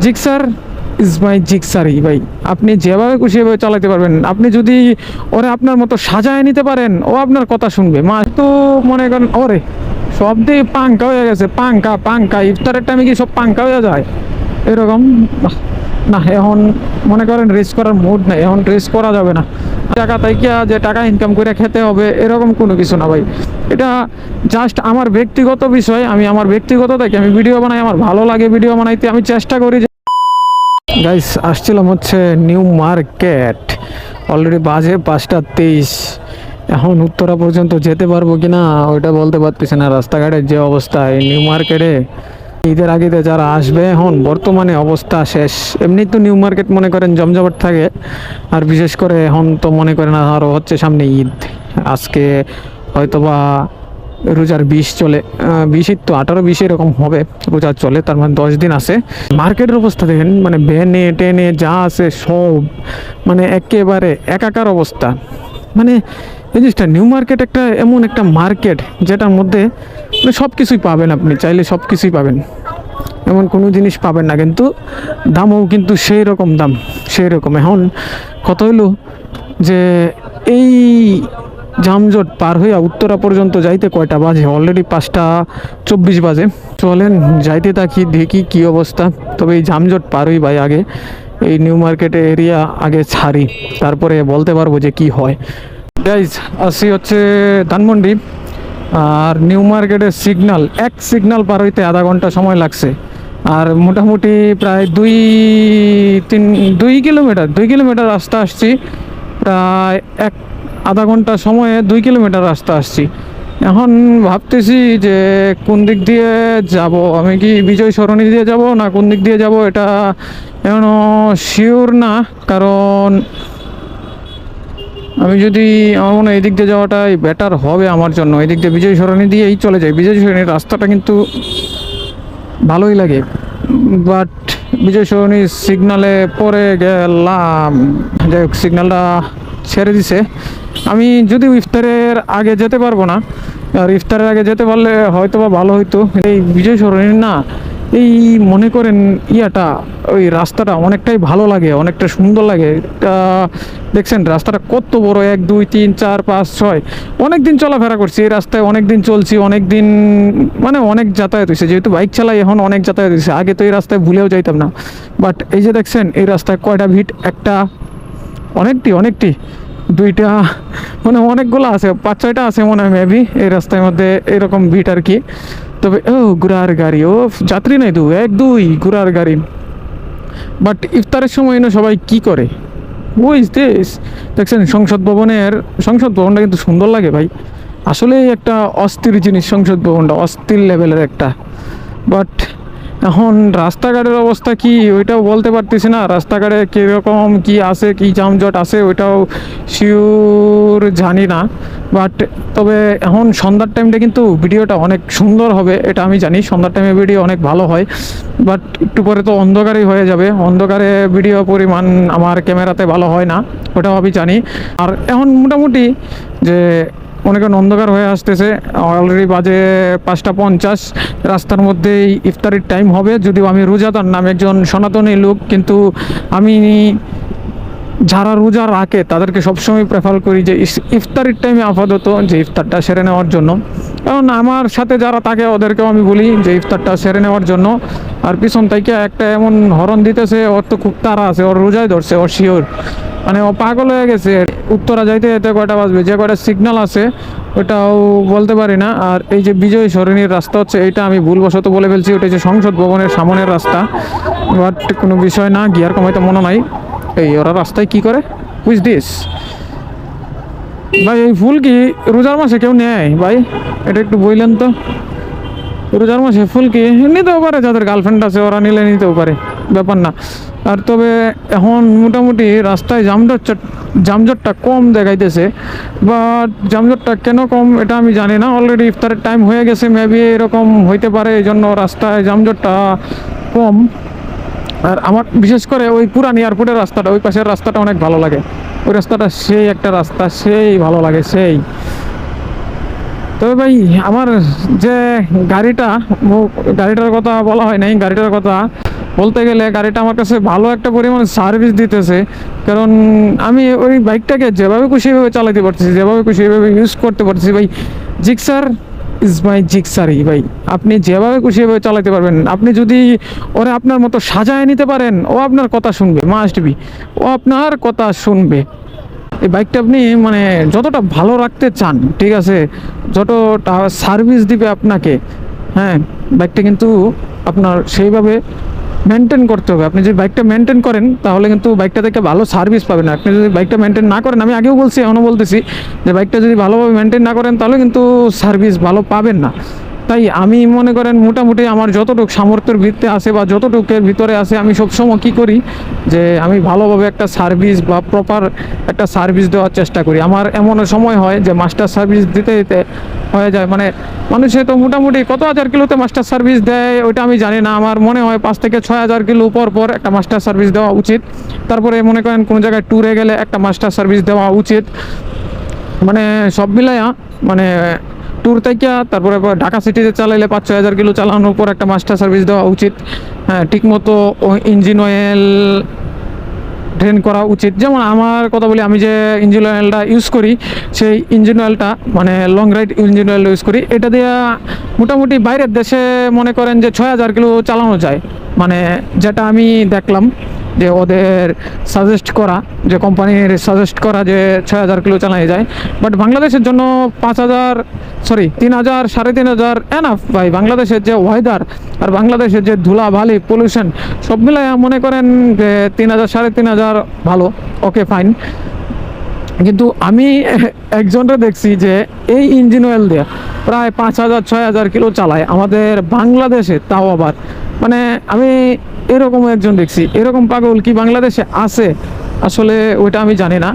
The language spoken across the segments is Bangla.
জিক্সার ইজ মাই জিক্সারই ভাই। আপনি যেভাবে খুশি এভাবে চালাতে পারবেন। আপনি যদি ওরে আপনার মতো সাজায় নিতে পারেন, ও আপনার কথা শুনবে। মা তো মনে করেন ওরে সব দিয়ে পাঙ্কা হয়ে গেছে, পাঙ্কা পাঙ্কা। ইফতারের টাইমে কি সব পাঙ্কা হয়ে যায় এরকম? না, এখন মনে করেন রেস করার মুড নাই, এখন রেস করা যাবে না। টাকা তাইকা যে টাকা ইনকাম করে খেতে হবে এরকম কোনো কিছু না ভাই। এটা জাস্ট আমার ব্যক্তিগত বিষয়। আমি আমার ব্যক্তিগত থেকে আমি ভিডিও বানাই, আমার ভালো লাগে ভিডিও বানাইতে, আমি চেষ্টা করি। গাইস আসছিলাম হচ্ছে নিউ মার্কেট, অলরেডি বাজে 5টা 23। এখন উত্তরা পর্যন্ত যেতে পারবো কিনা ওইটা বলতে পারতেছি না। রাস্তাঘাটের যে অবস্থা এই নিউ মার্কেটে, ঈদের আগেতে যারা আসবে এখন বর্তমানে অবস্থা শেষ। এমনি তো নিউ মার্কেট মনে করেন জমজমাট থাকে, আর বিশেষ করে এখন তো মনে করেন আরও হচ্ছে সামনে ঈদ। আজকে হয়তোবা রোজার 20 চলে, 20 তো 18-20 এরকম হবে রোজার চলে, তার মানে 10 দিন আছে। মার্কেটের অবস্থা দেখেন, মানে ভ্যানে টেনে যা আছে সব মানে একেবারে একাকার অবস্থা। মানে এই জিনিসটা নিউ মার্কেট একটা এমন একটা মার্কেট যেটার মধ্যে মানে সব কিছুই পাবেন, আপনি চাইলে সব কিছুই পাবেন, এমন কোনো জিনিস পাবেন না। কিন্তু দামও কিন্তু সেই রকম দাম, সেই রকম। এখন কত হইলো যে এই জামজট পার হইয়া উত্তরা পর্যন্ত যাইতে কয়টা বাজে? অলরেডি 5টা 24 বাজে। চলেন যাইতে থাকি, দেখি কি অবস্থা। তবে এই জামজট পার হই ভাই আগে, এই নিউ মার্কেট এরিয়া আগে ছাড়ি, তারপরে বলতে পারবো যে কি হয়। গাইজ আসি হচ্ছে ধানমন্ডি, আর নিউ মার্কেটের সিগন্যাল, এক সিগন্যাল পার হইতে আধা ঘন্টা সময় লাগছে। আর মোটামুটি প্রায় 2 কিলোমিটার রাস্তা আসছি, প্রায় আধা ঘন্টা সময়ে 2 কিলোমিটার রাস্তা আসছি। এখন ভাবতেছি যে কোন দিক দিয়ে যাব, আমি কি বিজয় সরণি দিয়ে যাব না কোন দিক দিয়ে যাব এটা এখনও শিওর না। কারণ আমি যদি আমার মনে হয় এই দিক দিয়ে যাওয়াটাই বেটার হবে আমার জন্য। এই দিক দিয়ে বিজয় সরণি দিয়েই চলে যাই। বিজয় সরণির রাস্তাটা কিন্তু ভালোই লাগে, বাট বিজয় সরণি সিগনালে পরে গেলাম। যাই হোক, সিগন্যালটা ছেড়ে দিছে। আমি যদিও ইফতারের আগে যেতে পারবো না, আর ইফতারের আগে যেতে পারলে হয়তো বা ভালো হইতো। এই বিজয় সরণি না, এই মনে করেন ইয়াটা, ওই রাস্তাটা অনেকটাই ভালো লাগে, অনেকটা সুন্দর লাগে। দেখছেন রাস্তাটা কত বড়, 1 2 3 4 5 6 অনেক দিন চলাফেরা করছি এই রাস্তায়, অনেক দিন চলছি, অনেক দিন মানে অনেক যাতায়াত হয়েছে। যেহেতু বাইক চালাই এখন অনেক যাতায়াত হয়েছে, আগে তো এই রাস্তায় ভুলেও যাইতাম না। বাট এই যে দেখছেন এই রাস্তায় কয়টা ভিড়, একটা অনেকটি 2টা, মানে অনেকগুলো আছে, 5 6টা আছে মনে হয় মেবি এই রাস্তার মধ্যে এরকম ভিড় আর কি। তবে ও ঘোড়ার গাড়ি, ও যাত্রী নাই 1 2 ঘোড়ার গাড়ি। বাট ইফতারের সময় না সবাই কি করে, ও ইজ দিস। দেখছেন সংসদ ভবনটা কিন্তু সুন্দর লাগে ভাই। আসলে একটা অস্থির জিনিস সংসদ ভবনটা, অস্থির লেভেলের একটা। বাট এখন রাস্তাঘাটের অবস্থা কি ওইটাও বলতে পারতেছি না। রাস্তাঘাটে কীরকম কি আছে, কি যানজট আছে ওইটাও শিওর জানি না। বাট তবে এখন সন্ধ্যার টাইমটা কিন্তু ভিডিওটা অনেক সুন্দর হবে, এটা আমি জানি। সন্ধ্যার টাইমে ভিডিও অনেক ভালো হয়, বাট একটু পরে তো অন্ধকারই হয়ে যাবে। অন্ধকারে ভিডিও পরিমাণ আমার ক্যামেরাতে ভালো হয় না, ওটাও আমি জানি। আর এখন মোটামুটি যে মনে করেন অন্ধকার হয়ে আসতেছে, অলরেডি বাজে 5টা 50। রাস্তার মধ্যেই ইফতারির টাইম হবে। যদিও আমি রোজাদার নাম, একজন সনাতনী লোক, কিন্তু আমি যারা রোজা রাখে তাদেরকে সবসময় প্রেফার করি যে ইফতারির টাইমে আপাতত যে ইফতারটা সেরে নেওয়ার জন্য। কারণ আমার সাথে যারা থাকে ওদেরকেও আমি বলি যে ইফতারটা সেরে নেওয়ার জন্য। আর পিছন থেকে একটা এমন হরন দিতেছে, ওর তো খুব তাড়া আছে, ওর রোজায় ধরছে, ওর শিওর, মানে ও পাগল হয়ে গেছে। উত্তরা যাইতে যেতে কয়টা বাজবে, যে কয়টা সিগন্যাল আছে ওটাও বলতে পারি না। আর এই যে বিজয় সরণির রাস্তা হচ্ছে, এটা আমি ভুলবশত বলে ফেলছি, ওটা হচ্ছে সংসদ ভবনের সামনের রাস্তা। বাট কোনো বিষয় না, গিয়ার কমাইতে মনে নাই। এই ওরা রাস্তায় কি করে, বুঝ দিস ভাই? এই ফুল কি রোজার মাসে কেউ নেয় ভাই? এটা একটু বললেন তো। রোজার মাসে ফুল কি নিতেও পারে, যাদের গার্লফ্রেন্ড আছে ওরা নিলে নিতেও পারে, ব্যাপার না। আর তবে এখন মোটামুটি রাস্তায় জামজটটা কম দেখাইতেছে। বাট জামজটটা কেন কম এটা আমি জানি না। অলরেডি ইফতারের টাইম হয়ে গেছে, মেবি এরকম হইতে পারে, এই জন্য রাস্তায় জামজটটা কম। আর আমার বিশেষ করে ওই পুরান এয়ারপোর্টের রাস্তাটা, ওই পাশের রাস্তাটা অনেক ভালো লাগে। ওই রাস্তাটা সেই একটা রাস্তা, সেই ভালো লাগে সেই। তবে ভাই আমার যে গাড়িটার কথা বলা হয় নাই, গাড়িটার কথা বলতে গেলে গাড়িটা আমার কাছে ভালো একটা পরিমাণ সার্ভিস দিতেছে, কারণ আমি ওই বাইকটাকে যেভাবে খুশি এভাবে চালাতে পারতেছি, যেভাবে খুশি এভাবে ইউজ করতে পারতেছি ভাই। জিক্সার ইজ মাই জিক্সারই ভাই, আপনি যেভাবে খুশি এভাবে চালাতে পারবেন। আপনি যদি ওরে আপনার মতো সাজায় নিতে পারেন, ও আপনার কথা শুনবে, মাস্ট বি, ও আপনার কথা শুনবে। এই বাইকটা আপনি মানে যতটা ভালো রাখতে চান, ঠিক আছে, যতটা সার্ভিস দিবে আপনাকে, হ্যাঁ, বাইকটা কিন্তু আপনার সেইভাবে মেনটেন করতে হবে। আপনি যদি বাইকটা মেনটেন করেন তাহলে কিন্তু বাইকটা থেকে ভালো সার্ভিস পাবেন। আপনি যদি বাইকটা মেনটেন না করেন, আমি আগেও বলছি এখনও বলতেছি, যে বাইকটা যদি ভালোভাবে মেনটেন না করেন তাহলে কিন্তু সার্ভিস ভালো পাবেন না। তাই আমি মনে করেন মোটামুটি আমার যতটুকু সামর্থ্যের ভিত্তিতে আছে বা যতটুকুর ভিতরে আছে, আমি সবসময় কী করি যে আমি ভালোভাবে একটা সার্ভিস বা প্রপার একটা সার্ভিস দেওয়ার চেষ্টা করি। আমার এমন সময় হয় যে মাস্টার সার্ভিস দিতে দিতে হয়ে যায়, মানে মানুষে তো মোটামুটি কত হাজার কিলোতে মাস্টার সার্ভিস দেয় ওইটা আমি জানি না, আমার মনে হয় 5 থেকে 6 হাজার কিলো পর পর একটা মাস্টার সার্ভিস দেওয়া উচিত। তারপরে মনে করেন কোনো জায়গায় ট্যুরে গেলে একটা মাস্টার সার্ভিস দেওয়া উচিত। মানে সব মিলাইয়া, মানে ট্যুর থেকে তারপরে ঢাকা সিটিতে চালাইলে 5-6 হাজার কিলো চালানোর পর একটা মাস্টার সার্ভিস দেওয়া উচিত। হ্যাঁ, ঠিকমতো ইঞ্জিন অয়েল ড্রেন করা উচিত। যেমন আমার কথা বলি, আমি যে ইঞ্জিন অয়েলটা ইউজ করি, সেই ইঞ্জিন অয়েলটা মানে long ride engine oil use করি, এটা দিয়ে মোটামুটি বাইরের দেশে মনে করেন যে 6 হাজার কিলো চালানো যায়। মানে যেটা আমি দেখলাম যে ওদের সাজেস্ট করা, যে কোম্পানির সাজেস্ট করা যে 6 হাজার কিলো চালানো যায়। বাট বাংলাদেশের জন্য 5 হাজার, সরি 3 হাজার, 3.5 হাজার এনাফ ভাই। বাংলাদেশের যে ওয়েদার আর বাংলাদেশের যে ধুলাবালি পলিউশন সব মিলাই মনে করেন যে 3 হাজার, 3.5 হাজার ভালো, ওকে ফাইন। কিন্তু আমি একজনটা দেখছি যে এই ইঞ্জিন অয়েল দিয়ে প্রায় 5 হাজার, 6 হাজার কিলো চালায় আমাদের বাংলাদেশে, তাও আবার মানে আমি এরকম একজন দেখছি। এরকম পাগল কি বাংলাদেশে আছে আসলে ওইটা আমি জানি না।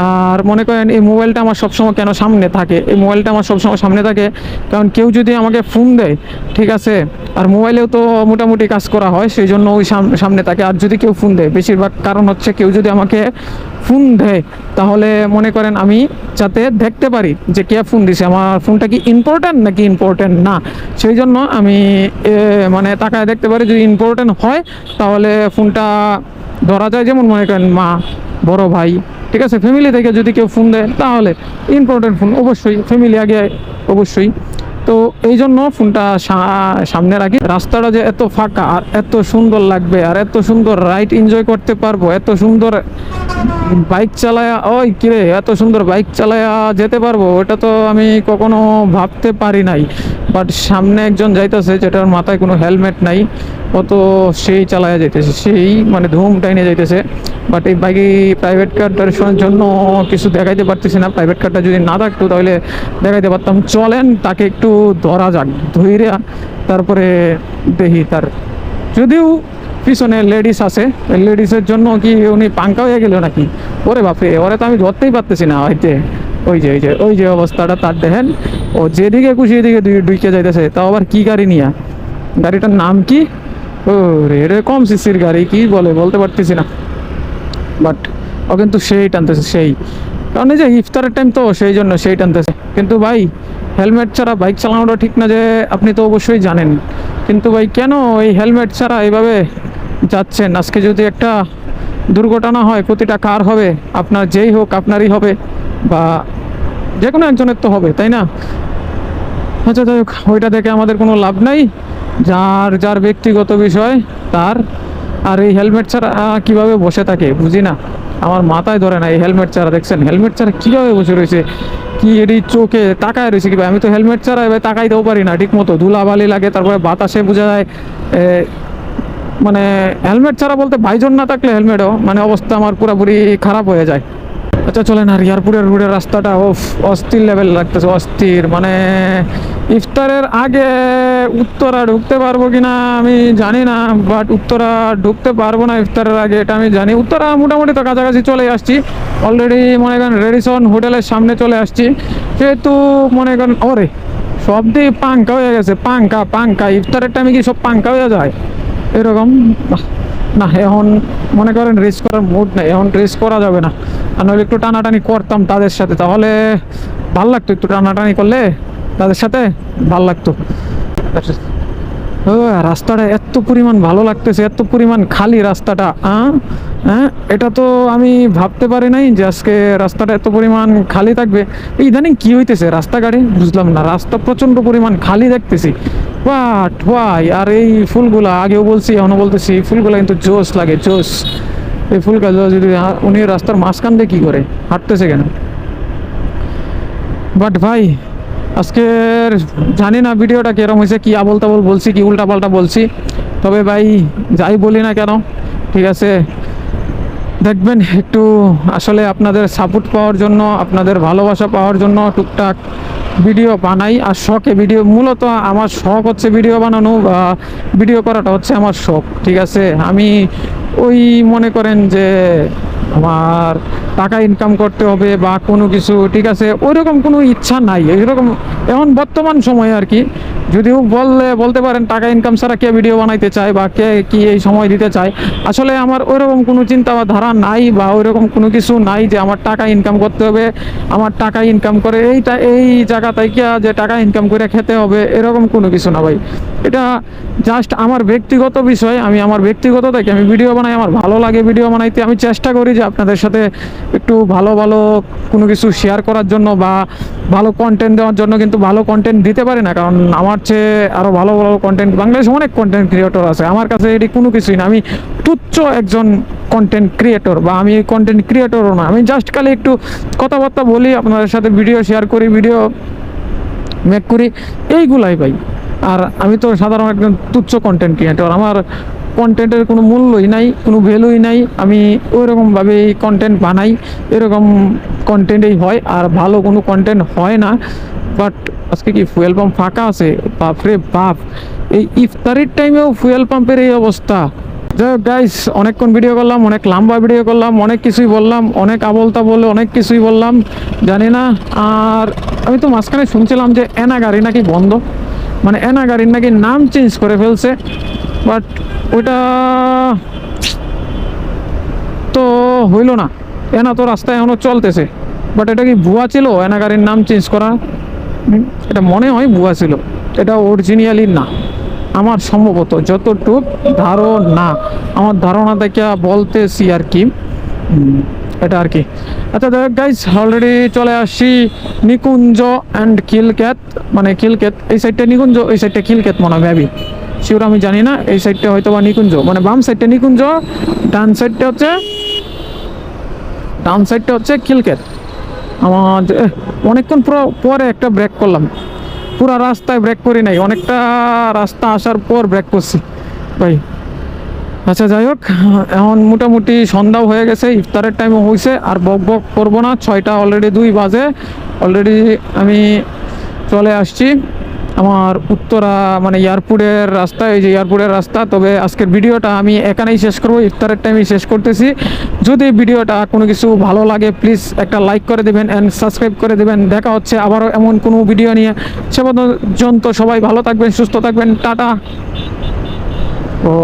আর মনে করেন এই মোবাইলটা আমার সবসময় কেন সামনে থাকে, এই মোবাইলটা আমার সবসময় সামনে থাকে কারণ কেউ যদি আমাকে ফোন দেয়, ঠিক আছে, আর মোবাইলেও তো মোটামুটি কাজ করা হয়, সেই জন্য ওই সামনে থাকে। আর যদি কেউ ফোন দেয়, বেশিরভাগ কারণ হচ্ছে কেউ যদি আমাকে ফোন দেয় তাহলে মনে করেন আমি যাতে দেখতে পারি যে কে ফোন দিছে, আমার ফোনটা কি ইম্পর্ট্যান্ট নাকি ইম্পর্ট্যান্ট না, সেই জন্য আমি মানে তাকায় দেখতে পারি। যদি ইম্পর্ট্যান্ট হয় তাহলে ফোনটা ধরা যায়। যেমন মনে করেন মা, বড় ভাই, ঠিক আছে, ফ্যামিলি থেকে যদি কেউ ফোন দেয় তাহলে ইম্পর্টেন্ট ফোন, অবশ্যই ফ্যামিলি আগে অবশ্যই। তো এই জন্য ফোনটা সামনে রাখি। রাস্তাটা যে এত ফাঁকা আর এত সুন্দর লাগবে আর এত সুন্দর রাইড এনজয় করতে পারবো, এত সুন্দর বাইক চালায়া, ওই কিরে, এত সুন্দর বাইক চালায়া যেতে পারবো, ওটা তো আমি কখনো ভাবতে পারি নাই। বাট সামনে একজন যাইতেছে যেটার মাথায় কোনো হেলমেট নাই, ও তো সেই চালায়া যাইতেছে, সেই মানে ধুম টাইনে যাইতেছে। বাট এই বাইকে প্রাইভেট কার দর্শনের জন্য কিছু দেখাইতে পারতেছি না। প্রাইভেট কারটা যদি না থাকতো তাহলে দেখাইতে পারতাম। চলেন তাকে একটু ধরা যাক, ধইরা তারপরে দেখি তার, যদিও পিছনে লেডিস আছে, লেডিসের জন্য কি উনি পাঙ্কা হয়ে গেল নাকি? ওরে বাপরে, ওরে তো আমি ধরতেই পারতেছি না। হয়তো ওই যে অবস্থাটা তার দেখেন, ও যেদিকে খুশি এদিকে ঢুকে যাইতেছে, তাও আবার কি গাড়ি নিয়ে, গাড়িটার নাম কি? ও রে, এটা কম সিসির গাড়ি, কি বলতে পারতেছি না। বাট ও কিন্তু সেই টানতেছে, সেই, কারণ এই যে ইফতারের টাইম তো সেই জন্য সেই টানতেছে। কিন্তু ভাই হেলমেট ছাড়া বাইক চালানোটা ঠিক না, যে আপনি তো অবশ্যই জানেন। কিন্তু ভাই কেন এই হেলমেট ছাড়া এইভাবে যাচ্ছেন? আজকে যদি একটা দুর্ঘটনা হয়, প্রতিটা কার হবে, আপনার যেই হোক আপনারই হবে, বা যে কোনো একজনের তো হবে, তাই না? আচ্ছা যাই হোক, ওইটা দেখে আমাদের কোনো লাভ নাই, যার যার ব্যক্তিগত বিষয় তার। আর এই হেলমেট ছাড়া কীভাবে বসে থাকে বুঝি না, আমার মাথায় ধরে না এই হেলমেট ছাড়া। দেখছেন হেলমেট ছাড়া কীভাবে বসে রয়েছে, কি এটি চোখে তাকায় রয়েছে কি ভাই? আমি তো হেলমেট ছাড়া এবার তাকাইতেও পারি না ঠিক মতো, ধুলাবালি লাগে, তারপরে বাতাসে বোঝা যায়। মানে হেলমেট ছাড়া বলতে ভাইজন না থাকলে হেলমেটও মানে অবস্থা আমার পুরোপুরি খারাপ হয়ে যায়। আচ্ছা চলেন, আর এয়ারপোর্টের রোডের রাস্তাটা অস্থির লেভেল লাগতেছে, অস্থির। মানে ইফতারের আগে উত্তরা ঢুকতে পারবো কিনা আমি জানি না, বাট উত্তরা ঢুকতে পারবো না ইফতারের আগে, এটা আমি জানি। উত্তরা মোটামুটি তো কাছাকাছি চলে আসছি অলরেডি, মনে করেন রেডিসন হোটেলের সামনে চলে আসছি। সেহেতু মনে করেন ওরে সব দিয়ে পাঙ্কা হয়ে গেছে, পাঙ্কা ইফতারের টাইমে কি সব পাঙ্কা হয়ে যায় এরকম? না, এখন মনে করেন রেস করার মুড নেই, এখন রেস করা যাবে না। আর নইলে একটু টানাটানি করতাম তাদের সাথে, তাহলে ভাল লাগতো। একটু টানাটানি করলে তাদের সাথে ভাল লাগতো। ও রাস্তাটা এত পরিমাণ ভালো লাগতেছে, এত পরিমাণ খালি রাস্তাটা। হ্যাঁ, এটা তো আমি ভাবতে পারি নাই যে আজকে রাস্তাটা এত পরিমাণ খালি থাকবে। ইদানিং কি হইতেছে রাস্তাঘাটে বুঝলাম না, রাস্তা প্রচণ্ড পরিমাণ খালি দেখতেছি। বাট ভাই, আর এই ফুলগুলা আগেও বলছি এখনও বলতেছি, এই ফুলগুলা কিন্তু জোস লাগে, জোস। এই ফুল গাছ যদি উনি রাস্তার মাঝখান দিয়ে কী করে হাঁটতেছে কেন? বাট ভাই আজকের জানি না ভিডিওটা কীরকম হয়েছে, কি আবল তাবল বলছি, কি উল্টাপাল্টা বলছি, তবে ভাই যাই বলি না কেন, ঠিক আছে, দেখবেন একটু আসলে আপনাদের সাপোর্ট পাওয়ার জন্য, আপনাদের ভালোবাসা পাওয়ার জন্য টুকটাক ভিডিও বানাই। আর শখে ভিডিও, মূলত আমার শখ হচ্ছে ভিডিও বানানো বা ভিডিও করাটা হচ্ছে আমার শখ, ঠিক আছে। আমি ওই মনে করেন যে আমার টাকা ইনকাম করতে হবে বা কোনো কিছু, ঠিক আছে, ওইরকম কোনো ইচ্ছা নাই এইরকম এখন বর্তমান সময়ে আর কি। যদিও বলতে পারেন টাকা ইনকাম ছাড়া কে ভিডিও বানাইতে চায় বা কে কি এই সময় দিতে চায়, আসলে আমার ওইরকম কোনো চিন্তা বা ধারা নাই বা ওইরকম কোনো কিছু নাই যে আমার টাকা ইনকাম করতে হবে, আমার টাকা ইনকাম করে এই জায়গা থেকে যে টাকা ইনকাম করে খেতে হবে, এরকম কোনো কিছু না ভাই। এটা জাস্ট আমার ব্যক্তিগত বিষয়, আমি আমার ব্যক্তিগত থেকে আমি ভিডিও বানাই, আমার ভালো লাগে ভিডিও বানাইতে। আমি চেষ্টা করি যে আপনাদের সাথে একটু ভালো ভালো কোনো কিছু শেয়ার করার জন্য বা ভালো কন্টেন্ট দেওয়ার জন্য, কিন্তু ভালো কন্টেন্ট দিতে পারি না, কারণ আমার চেয়ে আরও ভালো ভালো কন্টেন্ট বাংলাদেশে অনেক কন্টেন্ট ক্রিয়েটর আছে। আমার কাছে এটি কোনো কিছুই না, আমি তুচ্ছ একজন কন্টেন্ট ক্রিয়েটর, বা আমি কন্টেন্ট ক্রিয়েটরও না, আমি জাস্ট খালি একটু কথাবার্তা বলি, আপনাদের সাথে ভিডিও শেয়ার করি, ভিডিও মেক করি, এইগুলাই ভাই। আর আমি তো সাধারণ একজন তুচ্ছ কন্টেন্ট ক্রিয়েটর, আমার কন্টেন্টের কোনো মূল্যই নাই, কোনো ভ্যালুই নাই। আমি ওইরকমভাবেই কন্টেন্ট বানাই, এরকম কন্টেন্টেই হয়, আর ভালো কোনো কন্টেন্ট হয় না। বাট আজকে কি ফুয়েল পাম্প ফাঁকা আছে? বাপরে বাপ, এই ইফতারির টাইমেও ফুয়েল পাম্পের এই অবস্থা। যাই হোক গাইস, অনেকক্ষণ ভিডিও করলাম, অনেক লম্বা ভিডিও করলাম, অনেক কিছুই বললাম, অনেক আবল তাবল অনেক কিছুই বললাম, জানি না। আর আমি তো মাঝখানে শুনছিলাম যে এনা গাড়ি নাকি বন্ধ, মানে এনা গাড়ির নাকি নাম চেঞ্জ করে ফেলছে। বাট ওইটা তো হইল না, এনা তো রাস্তায় এখনও চলতেছে। বাট এটা কি ভুয়া ছিল এনা গাড়ির নাম চেঞ্জ করা? এটা মনে হয় ভুয়া ছিল, এটা অরিজিনালি না আমার সম্ভবত, যতটুক ধারণা, আমার ধারণা থেকে বলতেছি আর কি, এটা আর কি। আচ্ছা দেখ গাইজ, অলরেডি চলে আসছি নিকুঞ্জ অ্যান্ড খিলক্ষেত, মানে খিলক্ষেত এই সাইডটা নিকুঞ্জ, এই সাইডটা খিলক্ষেত মনে হয়, মেবি শিওর আমি জানি না। এই সাইডটা হয়তো বা নিকুঞ্জ, মানে বাম সাইডটা নিকুঞ্জ, ডান সাইডটা হচ্ছে খিলক্ষেত। আমার অনেকক্ষণ পরে একটা ব্রেক করলাম, পুরা রাস্তায় ব্রেক করি নাই, অনেকটা রাস্তা আসার পর ব্রেক করছি ভাই। আচ্ছা যাই হোক, এখন মোটামুটি সন্ধ্যাও হয়ে গেছে, ইফতারের টাইমও হয়েছে, আর বক বক করবো না, 6টা অলরেডি 2 বাজে। অলরেডি আমি চলে আসছি আমার উত্তরা, মানে এয়ারপোর্টের রাস্তা, এই যে এয়ারপোর্টের রাস্তা। তবে আজকের ভিডিওটা আমি এখানেই শেষ করবো, ইফতারের টাইমেই শেষ করতেছি। যদি ভিডিওটা কোনো কিছু ভালো লাগে প্লিজ একটা লাইক করে দেবেন অ্যান্ড সাবস্ক্রাইব করে দেবেন। দেখা হচ্ছে আবারও এমন কোনো ভিডিও নিয়ে, সে পর্যন্ত সবাই ভালো থাকবেন, সুস্থ থাকবেন, টাটা। ও